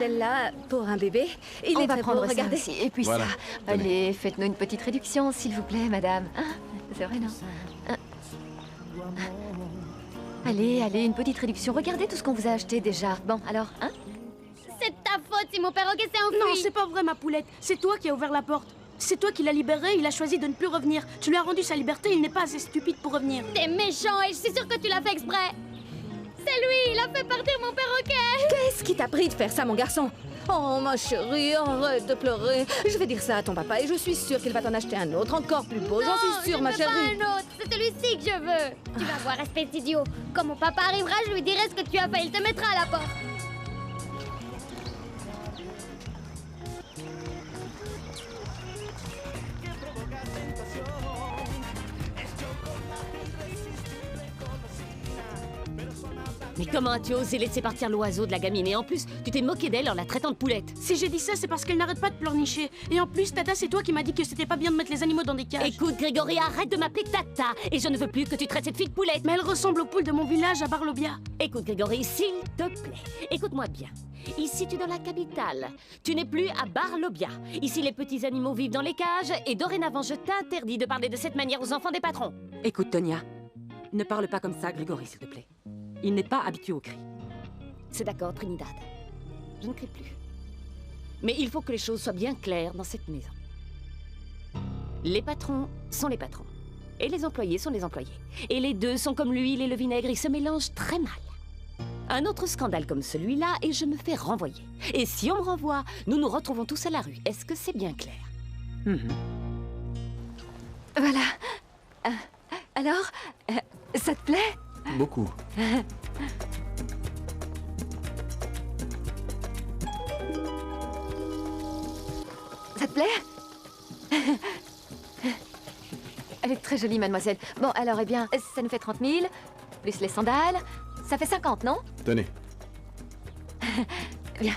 Celle-là, pour un bébé, il On est va très prendre beau, ça regardez. aussi. Et puis Voilà, ça. tenez. Allez, faites-nous une petite réduction, s'il vous plaît, madame. Hein? C'est vrai, non? Hein? Allez, allez, une petite réduction. Regardez tout ce qu'on vous a acheté déjà. Bon, alors, hein? C'est ta faute si mon perroquet s'est enfui. Non, c'est pas vrai, ma poulette. C'est toi qui as ouvert la porte. C'est toi qui l'as libéré, il a choisi de ne plus revenir. Tu lui as rendu sa liberté, il n'est pas assez stupide pour revenir. T'es méchant et je suis sûre que tu l'as fait exprès. C'est lui, il a fait partir mon perroquet. Qu'est-ce qui t'a pris de faire ça, mon garçon? Oh, ma chérie, arrête de pleurer. Je vais dire ça à ton papa et je suis sûre qu'il va t'en acheter un autre encore plus beau. J'en suis sûre, ma chérie. Non, je ne veux pas un autre. C'est celui-ci que je veux. Tu vas voir, espèce d'idiot. Quand mon papa arrivera, je lui dirai ce que tu as fait. Il te mettra à la porte. Mais comment as-tu osé laisser partir l'oiseau de la gamine? Et en plus, tu t'es moqué d'elle en la traitant de poulette. Si j'ai dit ça, c'est parce qu'elle n'arrête pas de pleurnicher. Et en plus, Tata, c'est toi qui m'as dit que c'était pas bien de mettre les animaux dans des cages. Écoute, Grégory, arrête de m'appeler Tata. Et je ne veux plus que tu traites cette fille de poulette. Mais elle ressemble aux poules de mon village à Barlobia. Écoute, Grégory, s'il te plaît, écoute-moi bien. Ici, tu es dans la capitale. Tu n'es plus à Barlobia. Ici, les petits animaux vivent dans les cages. Et dorénavant, je t'interdis de parler de cette manière aux enfants des patrons. Écoute, Tonia, ne parle pas comme ça à Grégory, s'il te plaît. Il n'est pas habitué au cri. C'est d'accord, Trinidad. Je ne crie plus. Mais il faut que les choses soient bien claires dans cette maison. Les patrons sont les patrons. Et les employés sont les employés. Et les deux sont comme l'huile et le vinaigre, ils se mélangent très mal. Un autre scandale comme celui-là, et je me fais renvoyer. Et si on me renvoie, nous nous retrouvons tous à la rue. Est-ce que c'est bien clair? Voilà. Alors, ça te plaît? Beaucoup. Ça te plaît? Elle est très jolie, mademoiselle. Bon, alors, eh bien, ça nous fait 30 000, plus les sandales. Ça fait 50, non? Tenez. Bien.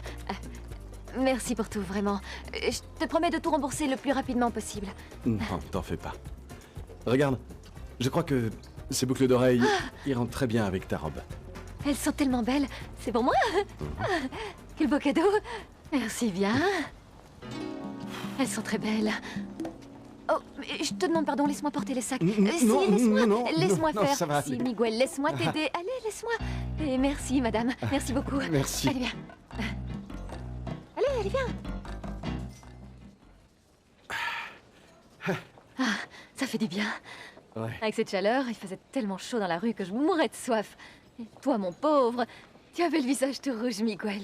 Merci pour tout, vraiment. Je te promets de tout rembourser le plus rapidement possible. Non, t'en fais pas. Regarde, je crois que ces boucles d'oreilles iront très bien avec ta robe. Elles sont tellement belles. C'est pour moi? Quel beau cadeau. Merci bien. Elles sont très belles. Oh, mais je te demande pardon, laisse-moi porter les sacs. Laisse-moi faire. ça va Si, aller. Miguel, laisse-moi t'aider. Allez, laisse-moi. Et merci, madame. Merci beaucoup. Merci. Allez, viens. Allez, viens. Ah, ça fait du bien. Ouais. Avec cette chaleur, il faisait tellement chaud dans la rue que je mourais de soif. Et toi, mon pauvre, tu avais le visage tout rouge, Miguel.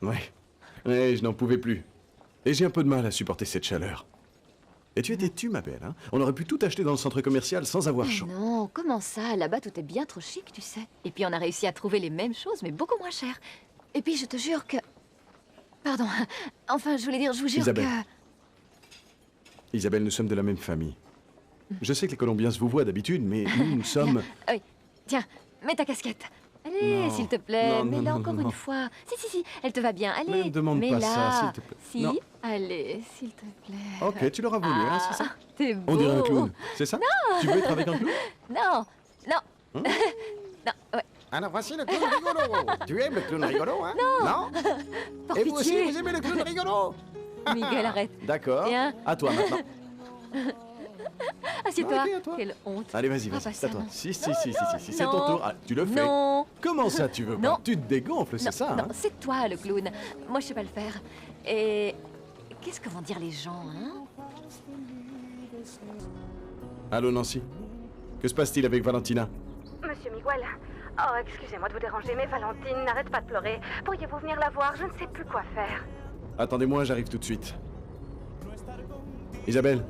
Ouais. Ouais, je n'en pouvais plus. Et j'ai un peu de mal à supporter cette chaleur. Et tu étais tu, ma belle, hein? On aurait pu tout acheter dans le centre commercial sans avoir Mais chaud. non, comment ça? Là-bas, tout est bien trop chic, tu sais. Et puis, on a réussi à trouver les mêmes choses, mais beaucoup moins chères. Et puis, je te jure que... Pardon. Enfin, je voulais dire, je vous jure Isabelle. que... Isabelle, nous sommes de la même famille. Je sais que les Colombiens se vous voient d'habitude, mais nous sommes... Oui, tiens, mets ta casquette. Allez, Non. s'il te plaît, Non, non, mets-la non, encore non. une fois. Si, elle te va bien. Allez, Ne demande pas mets-la. ça, s'il te plaît. Si, Non. allez, s'il te plaît. Ok, tu l'auras voulu, hein, c'est ça? T'es beau. On dirait un clown, c'est ça? Tu veux être avec un clown? Non, non. Hein? Non, ouais. Alors voici le clown rigolo. Tu aimes le clown rigolo, hein? Non. Par Et vous aussi, pitié. vous aimez le clown rigolo? Miguel, arrête. D'accord. Viens. À toi maintenant. Assieds-toi. Ok, à toi. Quelle honte. Allez, vas-y, Ah, vas-y, bah, c'est à ça, toi. non. Si, Non, c'est non, ton tour. Ah, tu le fais. Non. Comment ça, tu veux Non. pas? Tu te dégonfles, c'est Non, ça, non, hein? c'est toi le clown. Moi, je sais pas le faire. Et qu'est-ce que vont dire les gens, hein? Allô, Nancy? Que se passe-t-il avec Valentina? Monsieur Miguel, oh, excusez-moi de vous déranger, mais Valentine n'arrête pas de pleurer. Pourriez-vous venir la voir? Je ne sais plus quoi faire. Attendez-moi, j'arrive tout de suite. Isabelle?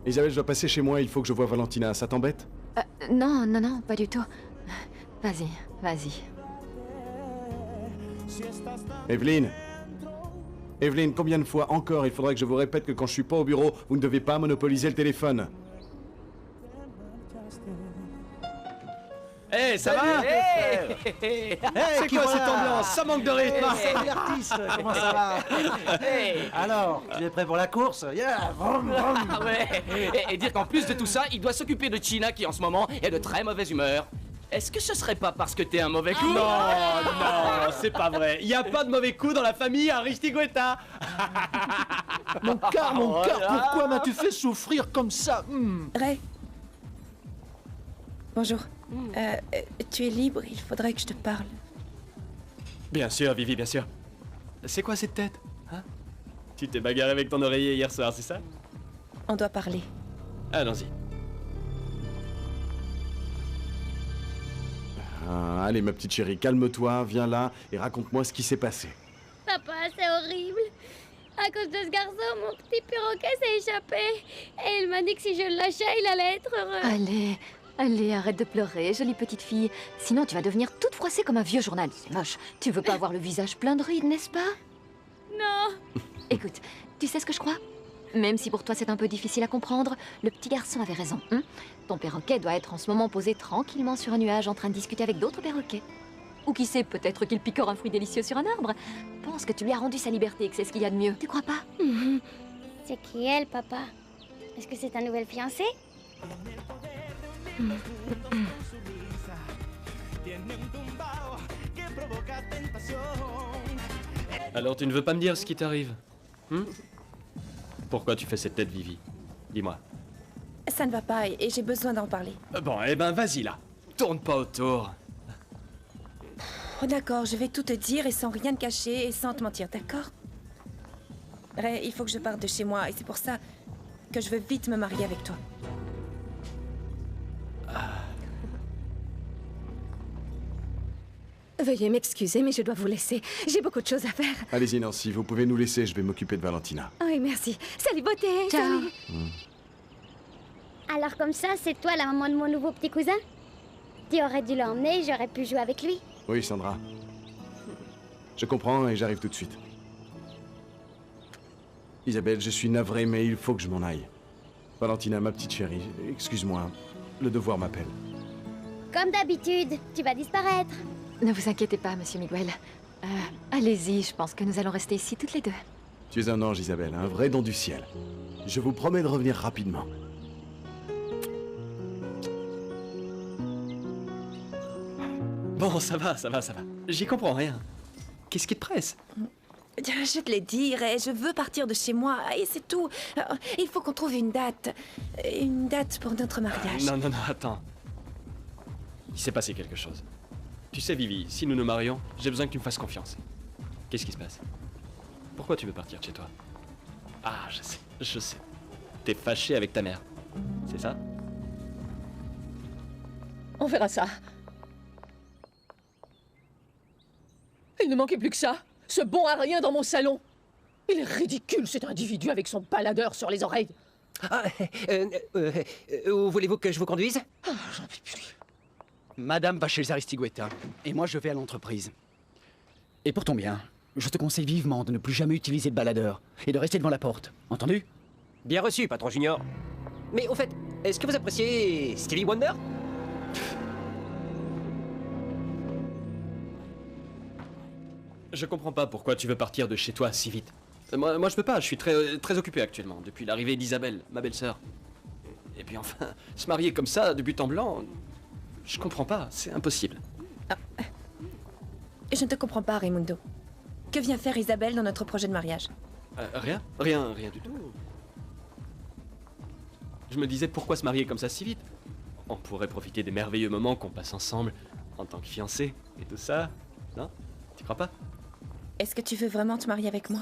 Isabelle, je dois passer chez moi, il faut que je voie Valentina. Ça t'embête? Non, pas du tout. Vas-y. Evelyne? Evelyne, combien de fois encore il faudrait que je vous répète que quand je suis pas au bureau, vous ne devez pas monopoliser le téléphone? Hey, ça va? C'est quoi cette ambiance? Ça manque de rythme! Salut l'artiste, comment ça va? Alors, tu es prêt pour la course? Yeah, vroom, vroom. Ah ouais. Et dire qu'en plus de tout ça, il doit s'occuper de China qui en ce moment est de très mauvaise humeur. Est-ce que ce serait pas parce que t'es un mauvais coup? Non, non, c'est pas vrai. Y a pas de mauvais coup dans la famille Aristigueta. Mon cœur, pourquoi m'as-tu fait souffrir comme ça? Ray. Bonjour. Tu es libre, il faudrait que je te parle. Bien sûr, Vivi, bien sûr. C'est quoi cette tête, hein? Tu t'es bagarré avec ton oreiller hier soir, c'est ça? On doit parler. Allons-y. Allez, ma petite chérie, calme-toi, viens là et raconte-moi ce qui s'est passé. Papa, c'est horrible. À cause de ce garçon, mon petit perroquet s'est échappé. Et il m'a dit que si je le lâchais, il allait être heureux. Allez, allez, arrête de pleurer, jolie petite fille. Sinon, tu vas devenir toute froissée comme un vieux journal. C'est moche. Tu veux pas avoir le visage plein de rides, n'est-ce pas? Non. Écoute, tu sais ce que je crois? Même si pour toi c'est un peu difficile à comprendre, le petit garçon avait raison. Hein? Ton perroquet doit être en ce moment posé tranquillement sur un nuage en train de discuter avec d'autres perroquets. Ou qui sait, peut-être qu'il picore un fruit délicieux sur un arbre. Pense que tu lui as rendu sa liberté et que c'est ce qu'il y a de mieux. Tu crois pas? C'est qui elle, papa? Est-ce que c'est ta nouvelle fiancée? Alors tu ne veux pas me dire ce qui t'arrive? Pourquoi tu fais cette tête, Vivi? Dis-moi. Ça ne va pas et j'ai besoin d'en parler. Bon, eh ben vas-y là. Tourne pas autour. Oh, d'accord, je vais tout te dire et sans rien te cacher et sans te mentir, d'accord? Ray, il faut que je parte de chez moi et c'est pour ça que je veux vite me marier avec toi. Veuillez m'excuser, mais je dois vous laisser. J'ai beaucoup de choses à faire. Allez-y, Nancy, vous pouvez nous laisser, je vais m'occuper de Valentina. Oui, merci. Salut, beauté. Ciao. Salut. Alors comme ça, c'est toi la maman de mon nouveau petit cousin? Tu aurais dû l'emmener, j'aurais pu jouer avec lui. Oui, Sandra. Je comprends et j'arrive tout de suite. Isabelle, je suis navré, mais il faut que je m'en aille. Valentina, ma petite chérie, excuse-moi, le devoir m'appelle. Comme d'habitude, tu vas disparaître. Ne vous inquiétez pas, monsieur Miguel. Allez-y, je pense que nous allons rester ici toutes les deux. Tu es un ange, Isabelle, un vrai don du ciel. Je vous promets de revenir rapidement. Bon, ça va. J'y comprends rien. Qu'est-ce qui te presse? Je te l'ai dit, Ray, je veux partir de chez moi et c'est tout. Il faut qu'on trouve une date. Une date pour notre mariage. Non, attends. Il s'est passé quelque chose. Tu sais, Vivi, si nous nous marions, j'ai besoin que tu me fasses confiance. Qu'est-ce qui se passe? Pourquoi tu veux partir de chez toi? Ah, je sais. T'es fâché avec ta mère. C'est ça? On verra ça. Il ne manquait plus que ça. Ce bon à rien dans mon salon. Il est ridicule, cet individu avec son baladeur sur les oreilles. Où voulez-vous que je vous conduise? J'en peux plus. Madame va chez les Aristigueta, et moi je vais à l'entreprise. Et pour ton bien, je te conseille vivement de ne plus jamais utiliser de baladeur, et de rester devant la porte. Entendu? Bien reçu, patron Junior. Mais au fait, est-ce que vous appréciez Stevie Wonder? Je comprends pas pourquoi tu veux partir de chez toi si vite. Moi je peux pas, je suis très occupé actuellement, depuis l'arrivée d'Isabelle, ma belle-sœur. Et puis enfin, se marier comme ça, de but en blanc, je comprends pas, c'est impossible. Je ne te comprends pas, Raimundo. Que vient faire Isabelle dans notre projet de mariage? Rien du tout. Je me disais pourquoi se marier comme ça si vite? On pourrait profiter des merveilleux moments qu'on passe ensemble, en tant que fiancés, et tout ça, non? Tu crois pas? Est-ce que tu veux vraiment te marier avec moi?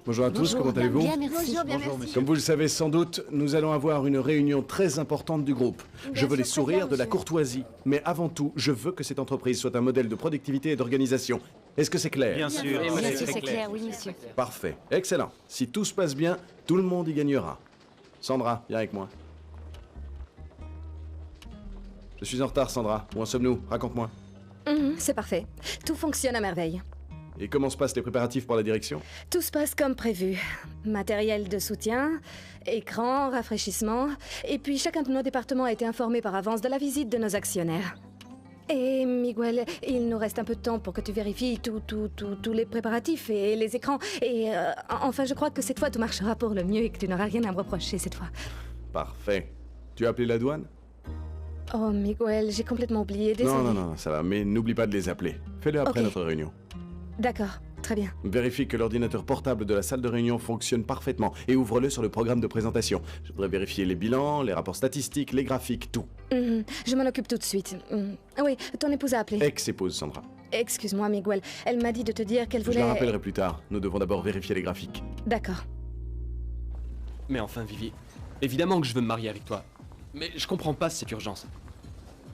Bonjour à tous, comment allez-vous? Bien, merci. Bonjour, bien, merci. Comme vous le savez sans doute, nous allons avoir une réunion très importante du groupe. Je veux les sourires, de la courtoisie. Mais avant tout, je veux que cette entreprise soit un modèle de productivité et d'organisation. Est-ce que c'est clair? Bien sûr. Bien sûr, c'est clair, oui, monsieur. Parfait. Excellent. Si tout se passe bien, tout le monde y gagnera. Sandra, viens avec moi. Je suis en retard, Sandra. Où en sommes-nous? Raconte-moi. C'est parfait. Tout fonctionne à merveille. Et comment se passent les préparatifs pour la direction? Tout se passe comme prévu. Matériel de soutien, écran, rafraîchissement, et puis chacun de nos départements a été informé par avance de la visite de nos actionnaires. Et Miguel, il nous reste un peu de temps pour que tu vérifies tous les préparatifs et les écrans. Et enfin, je crois que cette fois, tout marchera pour le mieux et que tu n'auras rien à me reprocher cette fois. Parfait. Tu as appelé la douane? Oh, Miguel, j'ai complètement oublié. Désolé. Non, ça va, mais n'oublie pas de les appeler. Fais-le après notre réunion. D'accord, très bien. Vérifie que l'ordinateur portable de la salle de réunion fonctionne parfaitement et ouvre-le sur le programme de présentation. Je voudrais vérifier les bilans, les rapports statistiques, les graphiques, tout. Je m'en occupe tout de suite. Oui, ton épouse a appelé. Ex-épouse, Sandra. Excuse-moi, Miguel. Elle m'a dit de te dire qu'elle voulait... Je la rappellerai plus tard. Nous devons d'abord vérifier les graphiques. D'accord. Mais enfin, Vivi, évidemment que je veux me marier avec toi. Mais je comprends pas cette urgence.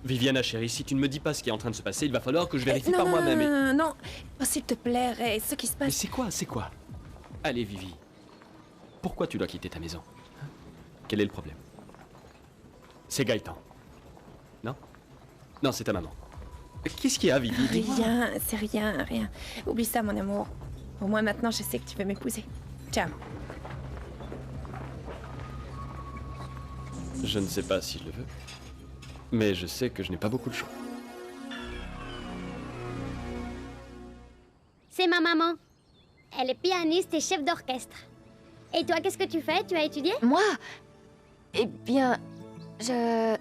Viviana, chérie, si tu ne me dis pas ce qui est en train de se passer, il va falloir que je vérifie par moi-même. Non, oh, s'il te plaît, Ray, ce qui se passe... Mais c'est quoi? Allez, Vivi. Pourquoi tu dois quitter ta maison? Quel est le problème? C'est Gaëtan. Non? Non, c'est ta maman. Qu'est-ce qu'il y a, Vivi? Rien, c'est rien. Oublie ça, mon amour. Au moins maintenant, je sais que tu veux m'épouser. Ciao. Je ne sais pas si je le veux. Mais je sais que je n'ai pas beaucoup de choix. C'est ma maman. Elle est pianiste et chef d'orchestre. Et toi, qu'est-ce que tu fais? Tu as étudié? Moi? Eh bien, je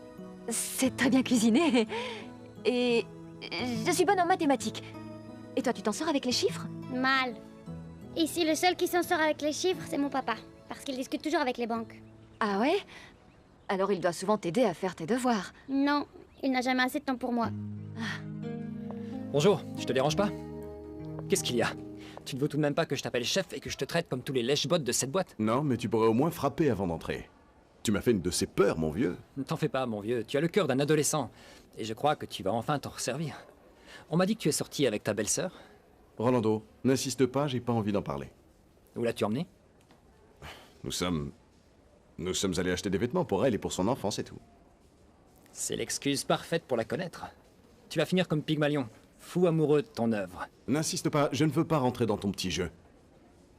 sais très bien cuisiner. Et je suis bonne en mathématiques. Et toi, tu t'en sors avec les chiffres? Mal. Ici, le seul qui s'en sort avec les chiffres, c'est mon papa. Parce qu'il discute toujours avec les banques. Ah ouais? Alors il doit souvent t'aider à faire tes devoirs. Non, il n'a jamais assez de temps pour moi. Bonjour, je te dérange pas? Qu'est-ce qu'il y a? Tu ne veux tout de même pas que je t'appelle chef et que je te traite comme tous les lèche-bottes de cette boîte? Non, mais tu pourrais au moins frapper avant d'entrer. Tu m'as fait une de ces peurs, mon vieux. Ne t'en fais pas, mon vieux. Tu as le cœur d'un adolescent. Et je crois que tu vas enfin t'en resservir. On m'a dit que tu es sorti avec ta belle-sœur. Rolando, n'insiste pas, j'ai pas envie d'en parler. Où l'as-tu emmenée? Nous sommes allés acheter des vêtements pour elle et pour son enfant, c'est tout. C'est l'excuse parfaite pour la connaître. Tu vas finir comme Pygmalion, fou amoureux de ton œuvre. N'insiste pas, je ne veux pas rentrer dans ton petit jeu.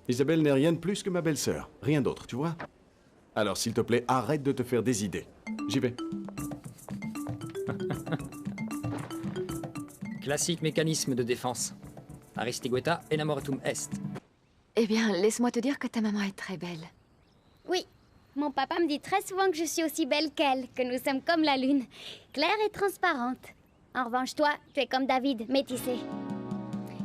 Isabelle n'est rien de plus que ma belle-sœur, rien d'autre, tu vois? Alors, s'il te plaît, arrête de te faire des idées. J'y vais. Classique mécanisme de défense. Aristigueta enamoratum est. Eh bien, laisse-moi te dire que ta maman est très belle. Oui, mon papa me dit très souvent que je suis aussi belle qu'elle, que nous sommes comme la lune, claire et transparente. En revanche, toi, tu es comme David, métissé.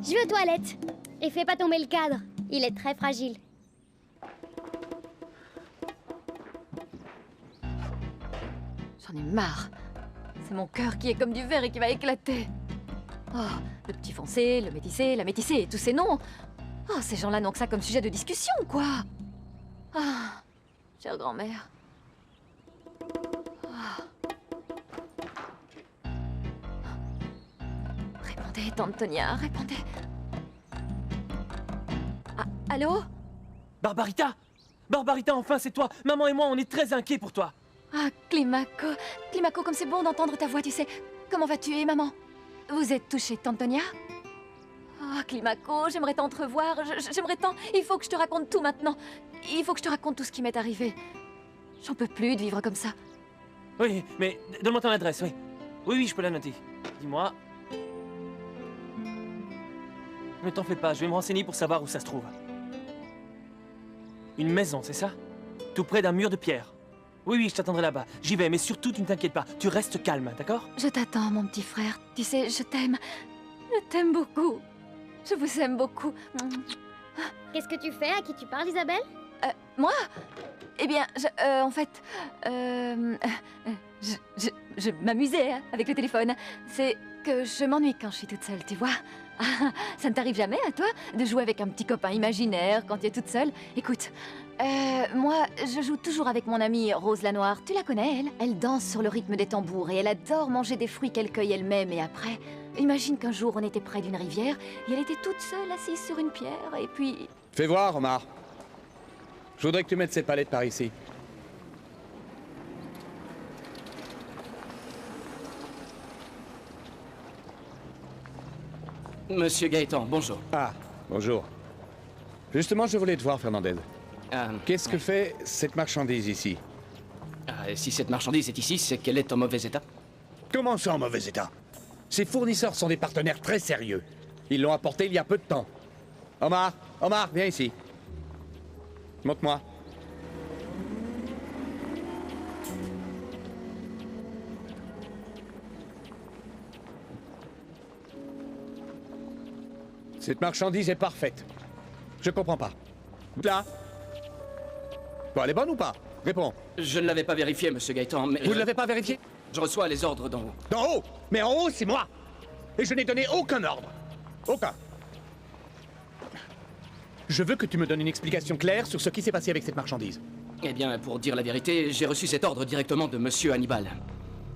Je vais aux toilettes. Et fais pas tomber le cadre, il est très fragile. J'en ai marre. C'est mon cœur qui est comme du verre et qui va éclater. Oh, le petit foncé, le métissé, la métissée et tous ces noms. Oh, ces gens-là n'ont que ça comme sujet de discussion, quoi. Ah, chère grand-mère. Oh. Répondez, tante Tonia, répondez. Ah, allô? Barbarita! Barbarita, enfin, c'est toi! Maman et moi, on est très inquiets pour toi! Ah, Climaco. Climaco, comme c'est bon d'entendre ta voix, tu sais. Comment vas-tu, et maman? Vous êtes touchée, tante Tonia? Oh, Climaco, j'aimerais t'entrevoir, j'aimerais tant... Il faut que je te raconte tout maintenant. Il faut que je te raconte tout ce qui m'est arrivé. J'en peux plus de vivre comme ça. Oui, mais donne-moi ton adresse, oui. Oui, je peux la noter. Dis-moi. Ne t'en fais pas, je vais me renseigner pour savoir où ça se trouve. Une maison, c'est ça? Tout près d'un mur de pierre. Oui, je t'attendrai là-bas. J'y vais, mais surtout, tu ne t'inquiètes pas. Tu restes calme, d'accord? Je t'attends, mon petit frère. Tu sais, je t'aime. Je t'aime beaucoup. Je vous aime beaucoup. Qu'est-ce que tu fais? À qui tu parles, Isabelle? Moi? Eh bien, en fait... je m'amusais hein, avec le téléphone. C'est que je m'ennuie quand je suis toute seule, tu vois. Ça ne t'arrive jamais, à toi, de jouer avec un petit copain imaginaire quand tu es toute seule? Écoute, moi, je joue toujours avec mon amie Rose la Noire. Tu la connais, elle? Elle danse sur le rythme des tambours et elle adore manger des fruits qu'elle cueille elle-même. Et après, imagine qu'un jour, on était près d'une rivière et elle était toute seule, assise sur une pierre, et puis... Fais voir, Omar. Je voudrais que tu mettes cette palette par ici. Monsieur Gaëtan, bonjour. Ah, bonjour. Justement, je voulais te voir, Fernandez. Qu'est-ce que fait cette marchandise ici? Si cette marchandise est ici, c'est qu'elle est en mauvais état. Comment ça, en mauvais état? Ces fournisseurs sont des partenaires très sérieux. Ils l'ont apporté il y a peu de temps. Omar, viens ici. Montre-moi. Cette marchandise est parfaite. Je comprends pas. Là. Bon, elle est bonne ou pas? Réponds. Je ne l'avais pas vérifié, monsieur Gaëtan, mais... Vous ne l'avez pas vérifié? Je reçois les ordres d'en haut. D'en haut? Mais en haut, c'est moi. Et je n'ai donné aucun ordre. Aucun. Je veux que tu me donnes une explication claire sur ce qui s'est passé avec cette marchandise. Eh bien, pour dire la vérité, j'ai reçu cet ordre directement de monsieur Hannibal.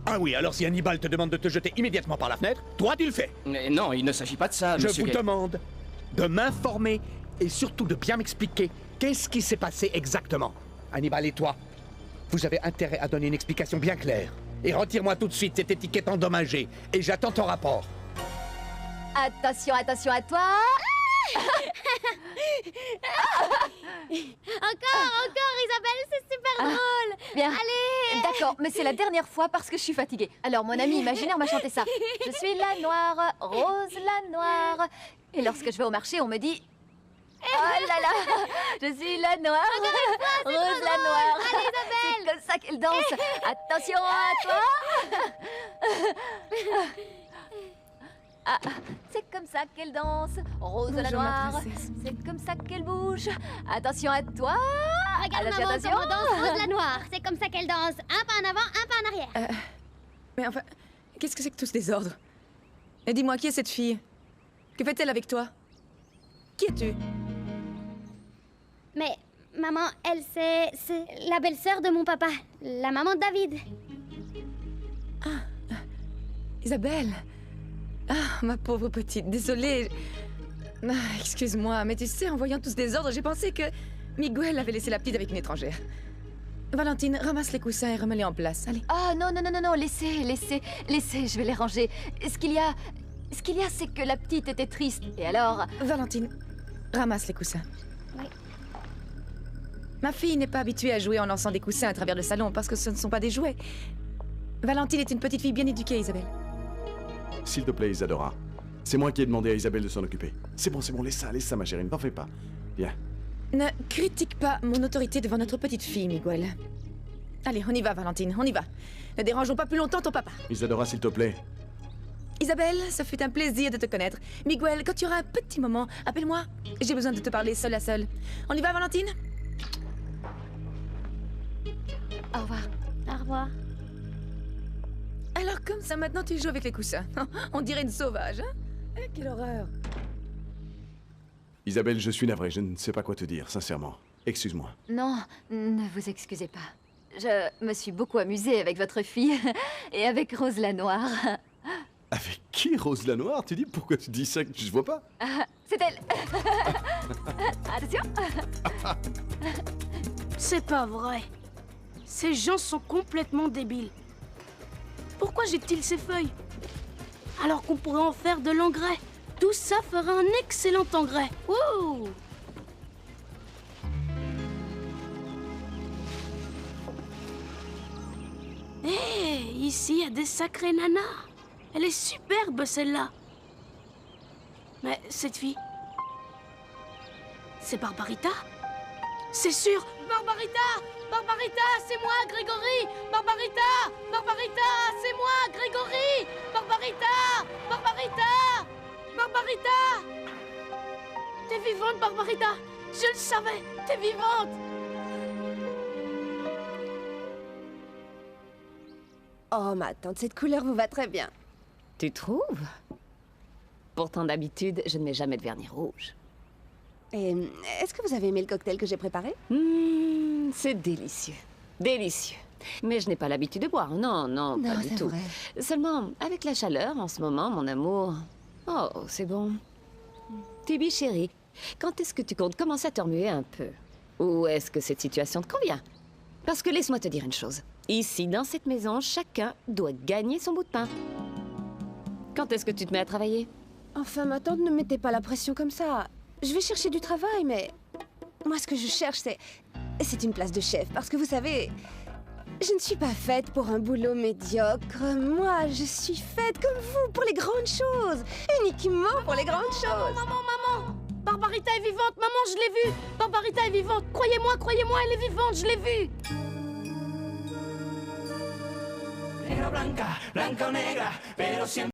Ah oui, alors si Hannibal te demande de te jeter immédiatement par la fenêtre, toi tu le fais. Mais non, il ne s'agit pas de ça, Je monsieur vous Gaëtan. demande de m'informer et surtout de bien m'expliquer qu'est-ce qui s'est passé exactement. Hannibal et toi, vous avez intérêt à donner une explication bien claire. Et retire-moi tout de suite cette étiquette endommagée. Et j'attends ton rapport. Attention, attention à toi. Encore, Isabelle, c'est super drôle. Bien. Allez. D'accord, mais c'est la dernière fois parce que je suis fatiguée. Alors, mon ami imaginaire m'a chanté ça. Je suis la noire, Rose la noire. Et lorsque je vais au marché, on me dit... Oh là là, je suis la noire, Rose la noire. Allez, Isabelle. C'est comme ça qu'elle danse. Attention à toi. Ah, c'est comme ça qu'elle danse, Rose la Bonjour, ma noire. princesse. C'est comme ça qu'elle bouge. Attention à toi. Regarde Attention, maman attention. comment danse Rose la noire. C'est comme ça qu'elle danse. Un pas en avant, un pas en arrière. Mais enfin, qu'est-ce que c'est que tous ces désordre? Et dis-moi, qui est cette fille? Que fait-elle avec toi? Qui es-tu? Mais maman, elle, c'est la belle-sœur de mon papa, la maman de David. Isabelle. Ah, ma pauvre petite, désolée. Ah, excuse-moi, mais tu sais, en voyant tout ce désordre, j'ai pensé que Miguel avait laissé la petite avec une étrangère. Valentine, ramasse les coussins et remets-les en place, allez. Ah non, non, non, non, non, laissez, je vais les ranger. Ce qu'il y a, c'est que la petite était triste. Et alors... Valentine, ramasse les coussins. Oui. Ma fille n'est pas habituée à jouer en lançant des coussins à travers le salon parce que ce ne sont pas des jouets. Valentine est une petite fille bien éduquée, Isabelle. S'il te plaît, Isadora. C'est moi qui ai demandé à Isabelle de s'en occuper. C'est bon, laisse ça, ma chérie, ne t'en fais pas. Viens. Ne critique pas mon autorité devant notre petite fille, Miguel. Allez, on y va, Valentine, on y va. Ne dérangeons pas plus longtemps ton papa. Isadora, s'il te plaît. Isabelle, ça fut un plaisir de te connaître. Miguel, quand tu auras un petit moment, appelle-moi. J'ai besoin de te parler seul à seul. On y va, Valentine? Au revoir. Au revoir. Alors, comme ça, maintenant, tu joues avec les coussins. On dirait une sauvage, hein? Quelle horreur. Isabelle, je suis navré, je ne sais pas quoi te dire, sincèrement. Excuse-moi. Non, ne vous excusez pas. Je me suis beaucoup amusée avec votre fille et avec Rose la Noire. Avec qui, Rose la Noire? Tu dis pourquoi tu dis ça que je vois pas? Ah, c'est elle. Attention. C'est pas vrai. Ces gens sont complètement débiles. Pourquoi jette-t-il ces feuilles? Alors qu'on pourrait en faire de l'engrais. Tout ça ferait un excellent engrais. Wouh! Hé, ici, il y a des sacrées nanas. Elle est superbe, celle-là. Mais cette fille... C'est Barbarita? C'est sûr, Barbarita! Barbarita, c'est moi, Grégory! Barbarita! Barbarita, c'est moi, Grégory! Barbarita! Barbarita! Barbarita! T'es vivante, Barbarita! Je le savais! T'es vivante! Oh, ma tante, cette couleur vous va très bien. Tu trouves? Pourtant, d'habitude, je ne mets jamais de vernis rouge. Et est-ce que vous avez aimé le cocktail que j'ai préparé? C'est délicieux. Délicieux. Mais je n'ai pas l'habitude de boire. Non, non, pas du tout. Seulement, avec la chaleur, en ce moment, mon amour... Oh, c'est bon. Tibi, chérie, quand est-ce que tu comptes commencer à te remuer un peu? Ou est-ce que cette situation te convient? Parce que laisse-moi te dire une chose. Ici, dans cette maison, chacun doit gagner son bout de pain. Quand est-ce que tu te mets à travailler? Enfin, ma tante, ne mettez pas la pression comme ça. Je vais chercher du travail, mais... Moi, ce que je cherche, c'est une place de chef. Parce que vous savez... Je ne suis pas faite pour un boulot médiocre. Moi, je suis faite comme vous pour les grandes choses. Uniquement pour les grandes choses. Maman! Barbarita est vivante, maman, je l'ai vue! Barbarita est vivante, croyez-moi, elle est vivante, je l'ai vue! Negra, blanca, blanca o negra, pero siempre